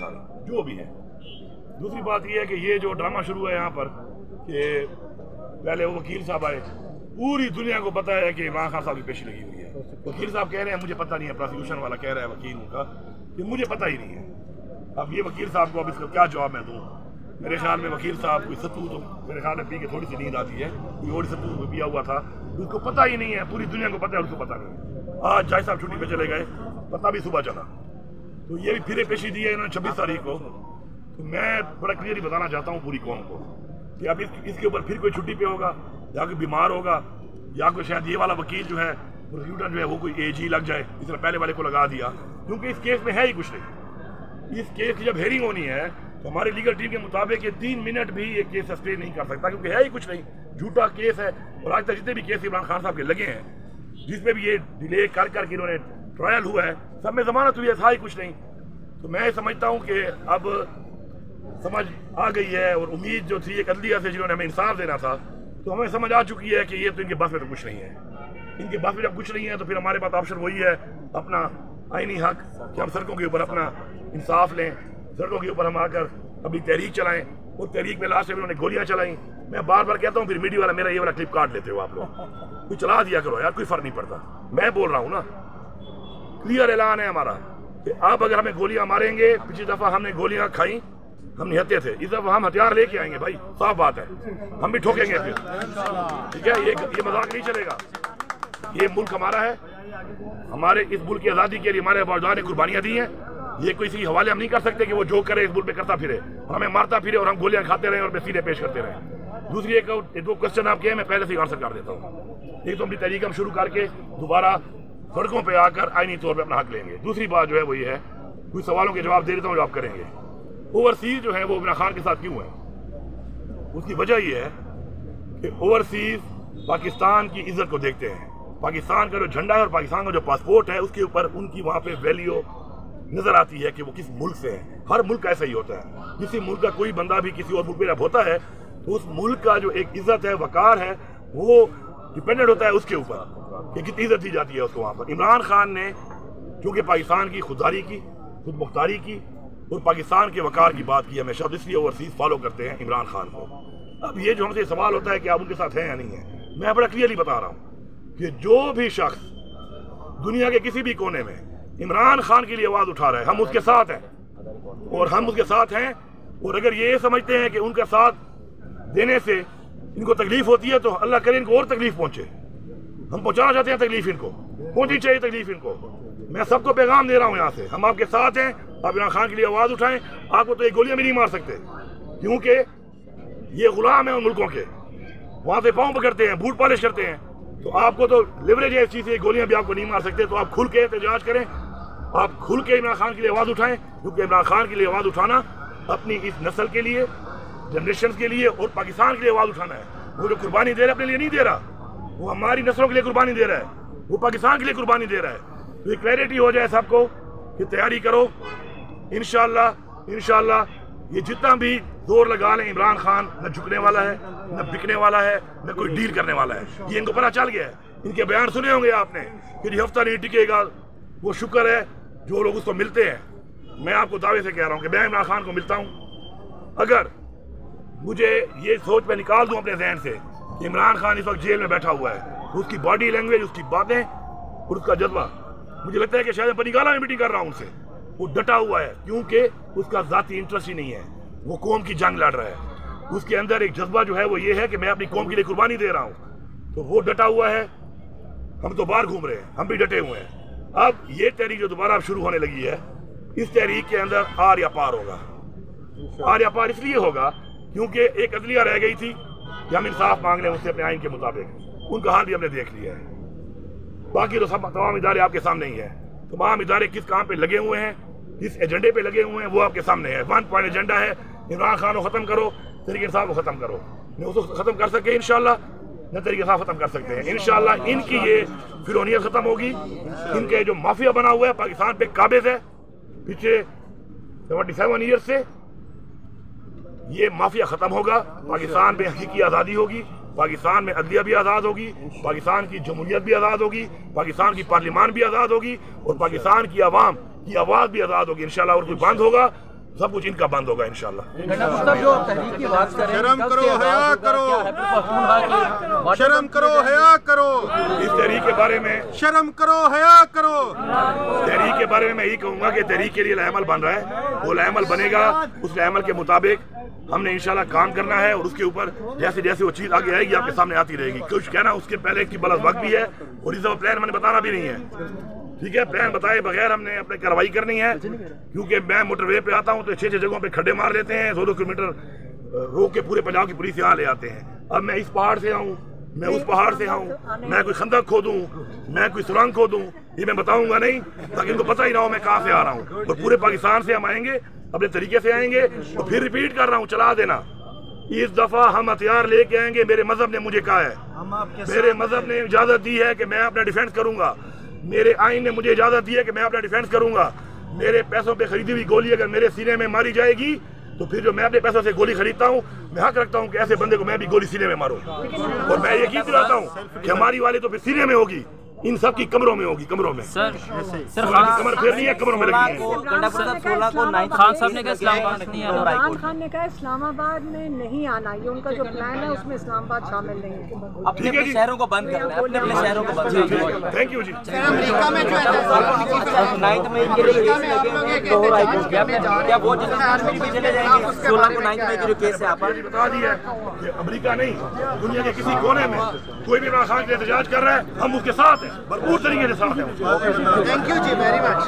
सारी जो भी है। दूसरी बात यह है कि ये जो ड्रामा शुरू है यहाँ पर कि पहले वो वकील साहब आए, पूरी दुनिया को पता है कि इमरान खान साहब की पेशी लगी हुई है। वकील साहब कह रहे हैं मुझे पता नहीं है, प्रोसिक्यूशन वाला कह रहा है वकील उनका कि मुझे पता ही नहीं है। अब ये वकील साहब को अब इसका क्या जवाब मैं दूँ? मेरे ख्याल में वकील साहब कोई सत्तू तो मेरे ख्याल में पी के थोड़ी सी नींद आती है, कोई और सत्तू पिया हुआ था, उसको पता ही नहीं है। पूरी दुनिया को पता है, उसको पता नहीं है। आज जज साहब छुट्टी पे चले गए, पता भी सुबह चला। तो ये भी फिर पेशी दी है इन्होंने 26 तारीख को। तो मैं बड़ा क्लियरली बताना चाहता हूँ पूरी कौम को कि अब इसके ऊपर फिर कोई छुट्टी पे होगा या कोई बीमार होगा या कोई शायद ये वाला वकील जो है प्रोसिक्यूटर जो है वो कोई एजी लग जाए, इस तरह पहले वाले को लगा दिया, क्योंकि इस केस में है ही कुछ नहीं। इस केस की जब हेयरिंग होनी है तो हमारी लीगल टीम के मुताबिक ये 3 मिनट भी ये केस सस्टेन नहीं कर सकता, क्योंकि है ही कुछ नहीं, झूठा केस है। और आज तक जितने भी केस इमरान खान साहब के लगे हैं, जिसमें भी ये डिले कर करके इन्होंने ट्रायल हुआ है, सब में जमानत हुई है, था ही कुछ नहीं। तो मैं समझता हूँ कि अब समझ आ गई है और उम्मीद जो थी एक अदलिया से जिन्होंने हमें इंसाफ देना था, तो हमें समझ आ चुकी है कि ये तो इनके बस में तो कुछ नहीं है। इनके बस में जब कुछ नहीं है तो फिर हमारे पास ऑप्शन वही है अपना आईनी हक कि हम सड़कों के ऊपर अपना इंसाफ लें, सड़कों के ऊपर हम आकर अपनी तहरीक चलाएं। और तहरीक में लास्ट में उन्होंने गोलियां चलाई। मैं बार बार कहता हूँ, फिर मीडिया वाला मेरा ये वाला क्लिप काट लेते हो आप लोग, कोई चला दिया करो यार, कोई फर्क नहीं पड़ता। मैं बोल रहा हूँ ना, क्लियर ऐलान है हमारा कि आप अगर हमें गोलियां मारेंगे, पिछली दफा हमने गोलियां खाई, हम निहत्ते थे, इस दफा हम हथियार लेके आएंगे भाई, साफ बात है, हम भी ठोकेंगे फिर, ठीक है। ये मजाक नहीं चलेगा। ये मुल्क हमारा है, हमारे इस मुल्क की आज़ादी के लिए हमारे बाजुदार ने कुर्बानियां दी हैं। ये कोई इसी हवाले हम नहीं कर सकते कि वो जो करे इस मुल्क में करता फिरे, हमें मारता फिरे और हम गोलियां खाते रहे और बेसीरे पेश करते रहे। दूसरी एक दो क्वेश्चन आपके हैं, मैं पहले से आंसर कर देता हूँ। एक तो अपनी तरीका हम शुरू करके दोबारा सड़कों पे आकर आईनी तौर पे अपना हक लेंगे। दूसरी बात जो है वो ये है, कुछ सवालों के जवाब दे देता हूँ जो आप करेंगे। ओवरसीज जो है वो इमरान खान के साथ क्यों है? उसकी वजह ये है कि ओवरसीज पाकिस्तान की इज्जत को देखते हैं। पाकिस्तान का जो झंडा है और पाकिस्तान का जो पासपोर्ट है उसके ऊपर उनकी वहाँ पे वैल्यू नजर आती है कि वो किस मुल्क से है। हर मुल्क ऐसा ही होता है। किसी मुल्क का कोई बंदा भी किसी और मुल्क में जब होता है तो उस मुल्क का जो एक इज्जत है, वकार है, वो डिपेंडेंट होता है उसके ऊपर कि कितनी इज्जत दी जाती है उसको वहाँ पर। इमरान खान ने क्योंकि पाकिस्तान की खुददारी की, खुद मुख्तारी की और पाकिस्तान के वकार की बात की हमेशा, इसलिए ओवरसीज फॉलो करते हैं इमरान खान को। अब ये जो हमसे सवाल होता है कि आप उनके साथ हैं या नहीं है, मैं बड़ा क्लियरली बता रहा हूँ कि जो भी शख्स दुनिया के किसी भी कोने में इमरान खान के लिए आवाज उठा रहा है, हम उसके साथ हैं और हम उसके साथ हैं। और अगर ये समझते हैं कि उनका साथ देने से इनको तकलीफ होती है तो अल्लाह करे इनको और तकलीफ पहुंचे। हम पहुंचाना चाहते हैं तकलीफ, इनको पहुंचनी चाहिए तकलीफ इनको। मैं सबको पैगाम दे रहा हूं यहाँ से, हम आपके साथ हैं, आप इमरान खान के लिए आवाज उठाएं। आपको तो एक गोलियां भी नहीं मार सकते क्योंकि ये गुलाम है उन मुल्कों के, वहां से पाँव पकड़ते हैं, बूट पॉलिश करते हैं। तो आपको तो लिवरेज है इस चीज से, गोलियां भी आपको नहीं मार सकते। तो आप खुल के एहतजाज करें, आप खुल के इमरान खान के लिए आवाज उठाएं, क्योंकि इमरान खान के लिए आवाज उठाना अपनी इस नस्ल के लिए, जनरेशन के लिए और पाकिस्तान के लिए आवाज उठाना है। वो जो कुर्बानी दे रहा है अपने लिए नहीं दे रहा, वो हमारी नस्लों के लिए कुर्बानी दे रहा है, वो पाकिस्तान के लिए कुर्बानी दे रहा है। तो ये क्लैरिटी हो जाए सबको कि तैयारी करो। इंशाल्लाह ये जितना भी जोर लगा लें, इमरान खान न झुकने वाला है, न बिकने वाला है, न कोई डील करने वाला है। ये इनको पता चल गया है। इनके बयान सुने होंगे आपने कि हफ्ता नहीं टिकेगा, वो शुक्र है जो लोग उसको मिलते हैं। मैं आपको दावे से कह रहा हूँ कि मैं इमरान खान को मिलता हूँ। अगर मुझे ये सोच में निकाल दूं अपने जहन से कि इमरान खान इस वक्त जेल में बैठा हुआ है, उसकी बॉडी लैंग्वेज, उसकी बातें और उसका जज्बा, मुझे लगता है कि शायद बनीगाला में मीटिंग कर रहा हूँ उनसे, वो डटा हुआ है क्योंकि उसका जाती इंटरेस्ट ही नहीं है, वो कौम की जंग लड़ रहा है। उसके अंदर एक जज्बा जो है वो ये है कि मैं अपनी कौम के लिए कुर्बानी दे रहा हूँ, तो वो डटा हुआ है। हम तो बाहर घूम रहे हैं, हम भी डटे हुए हैं। अब ये तहरीक जो दोबारा शुरू होने लगी है, इस तहरीक के अंदर आर या पार होगा। आर या पार इसलिए होगा क्योंकि एक अदलिया रह गई थी कि हम इंसाफ मांग लें उससे अपने आइन के मुताबिक, उनका हाल भी हमने देख लिया है। बाकी तो सब तमाम इदारे आपके सामने ही है। तमाम इदारे किस काम पे लगे हुए हैं, किस एजेंडे पे लगे हुए हैं, वो आपके सामने है। 1 पॉइंट एजेंडा है, इमरान खान को खत्म करो, तहरीक इंसाफ को खत्म करो। नहीं उसको खत्म कर सके इंशाल्लाह, न तहरीक इंसाफ खत्म कर सकते हैं इंशाल्लाह। इनकी ये फिरौनियत खत्म होगी। इनके जो माफिया बना हुआ है पाकिस्तान पे काबिज है पिछले 77 ईयर से, ये माफिया खत्म होगा। पाकिस्तान में हकीकी आज़ादी होगी, पाकिस्तान में अदलिया भी आज़ाद होगी, पाकिस्तान की जमहूरियत भी आज़ाद होगी, पाकिस्तान की पार्लियामान भी आज़ाद होगी और पाकिस्तान की आवाम की आवाज़ भी आज़ाद होगी इंशाल्लाह। और कोई बंद होगा सब कुछ इनका बंद होगा इंशाल्लाह। शर्म करो, हया करो, शर्म करो, हया करो, इस तहरीक के बारे में शर्म करो, हया करो। तहरीक के बारे में मैं यही कहूँगा कि तहरीक के लिए अमल बन रहा है, वो अमल बनेगा, उस अमल के मुताबिक हमने इंशाल्लाह काम करना है और उसके ऊपर जैसे जैसे वो चीज़ आगे आएगी आपके सामने आती रहेगी। कुछ कहना उसके पहले की बलस वक्त भी है और इस प्लान मैंने बताना भी नहीं है, ठीक है। प्लान बताए बगैर हमने अपने कार्रवाई करनी है, क्योंकि मैं मोटरवे पे आता हूँ तो 6-6 जगहों पे खड्डे मार लेते हैं, 2-2 किलोमीटर रोक के पूरे पंजाब की पुलिस यहाँ ले आते हैं। अब मैं इस पहाड़ से आऊँ, मैं उस पहाड़ से आऊँ, मैं कोई खंदक खोदूं, मैं कोई सुरंग खोदूं, ये मैं बताऊंगा नहीं, ताकि इनको पता ही ना हो मैं कहाँ से आ रहा हूँ। और पूरे पाकिस्तान से हम आएंगे, अपने तरीके से आएंगे। और फिर रिपीट कर रहा हूँ, चला देना, इस दफा हम हथियार लेके आएंगे। मेरे मजहब ने मुझे कहा है, मेरे मजहब ने इजाजत दी है कि मैं अपना डिफेंस करूंगा, मेरे आइन ने मुझे इजाजत दी है कि मैं अपना डिफेंस करूंगा। मेरे पैसों पे खरीदी हुई गोली अगर मेरे सीने में मारी जाएगी तो फिर जो मैं अपने पैसों से गोली खरीदता हूँ, मैं हक रखता हूँ कि ऐसे बंदे को मैं भी गोली सीने में मारूं। और मैं यकीन दिलाता हूँ कि हमारी वाली तो फिर सीने में होगी, इन सब की कमरों में होगी, कमरों में। सर कमर फिर नहीं है, कमरों में लगी है। खान साहब ने कहा इस्लामाबाद नहीं आना, इमरान खान ने कहा इस्लामाबाद में नहीं आना, ये उनका जो प्लान है उसमें इस्लामाबाद शामिल नहीं है। अपने शहरों को बंद करना है, अपने शहरों को बंद करना है। Thank you ji. अमेरिका में जो है 9 मई के लिए केस लगे क्या वो चले जाएंगे? 16 को 9 मई के जो केस है आप बता दिया कि अमेरिका नहीं, दुनिया के किसी कोने में कोई भी इमरान खान के लिए एहतजाज कर रहा है, हम उसके साथ हैं, भरपूर तरीके से साथ हैं। Thank you ji very much.